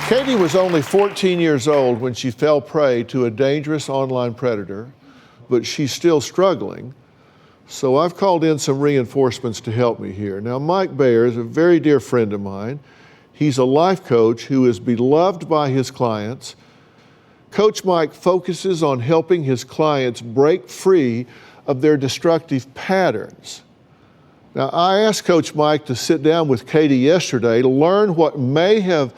Katie was only 14 years old when she fell prey to a dangerous online predator, but she's still struggling. So I've called in some reinforcements to help me here. Now, Mike Bayer is a very dear friend of mine. He's a life coach who is beloved by his clients. Coach Mike focuses on helping his clients break free of their destructive patterns. Now, I asked Coach Mike to sit down with Katie yesterday to learn what may have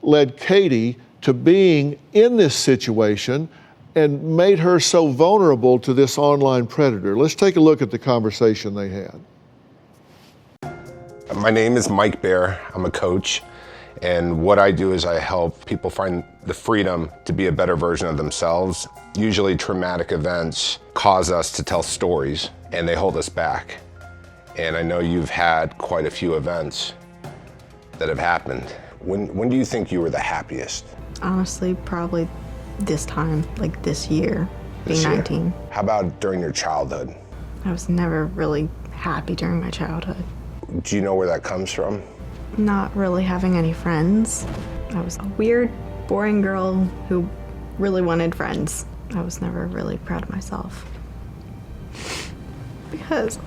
led Katie to being in this situation and made her so vulnerable to this online predator. Let's take a look at the conversation they had. My name is Mike Bayer. I'm a coach, and what I do is I help people find the freedom to be a better version of themselves. Usually traumatic events cause us to tell stories, and they hold us back. And I know you've had quite a few events that have happened. When do you think you were the happiest? Honestly, probably this time, like this year, being 19. How about during your childhood? I was never really happy during my childhood. Do you know where that comes from? Not really having any friends. I was a weird, boring girl who really wanted friends. I was never really proud of myself. Because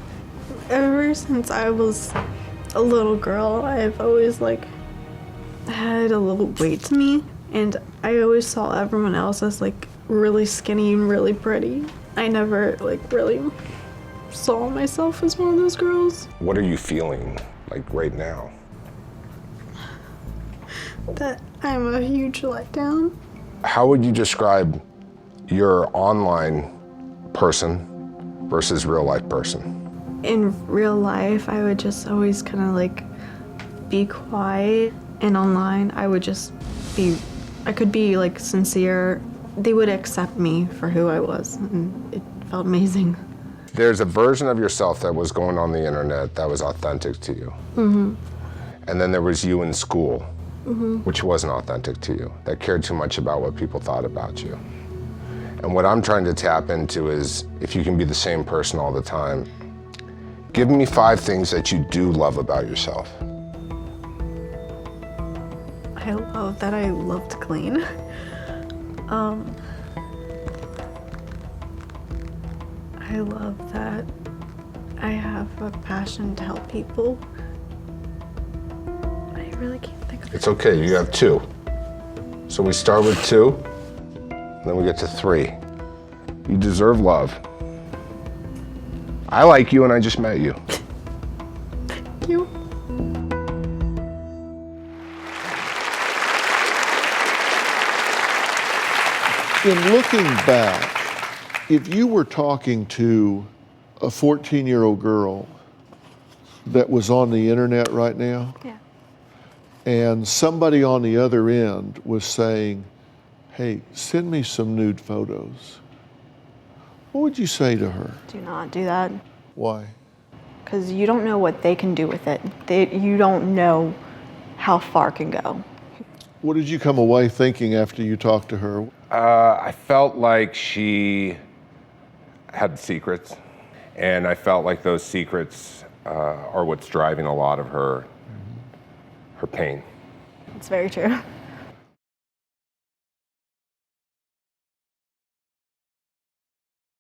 ever since I was a little girl, I've always had a little weight to me, and I always saw everyone else as really skinny and really pretty. I never really saw myself as one of those girls. What are you feeling right now? That I'm a huge letdown. How would you describe your online person versus real life person? In real life, I would just always kind of be quiet, and online I would just I could be sincere. They would accept me for who I was, and it felt amazing. There's a version of yourself that was going on the internet that was authentic to you. Mm-hmm. And then there was you in school, mm-hmm. which wasn't authentic to you, that cared too much about what people thought about you. And what I'm trying to tap into is if you can be the same person all the time. Give me 5 things that you do love about yourself. I love that I love to clean. I love that I have a passion to help people. I really can't think of it. It's okay, you have 2. So we start with 2, then we get to 3. You deserve love. I like you and I just met you. Thank you. In looking back, if you were talking to a 14-year-old girl that was on the internet right now, yeah. and somebody on the other end was saying, hey, send me some nude photos, what would you say to her? Do not do that. Why? Because you don't know what they can do with it. You don't know how far it can go. What did you come away thinking after you talked to her? I felt like she had secrets, and I felt like those secrets are what's driving a lot of her pain. It's very true.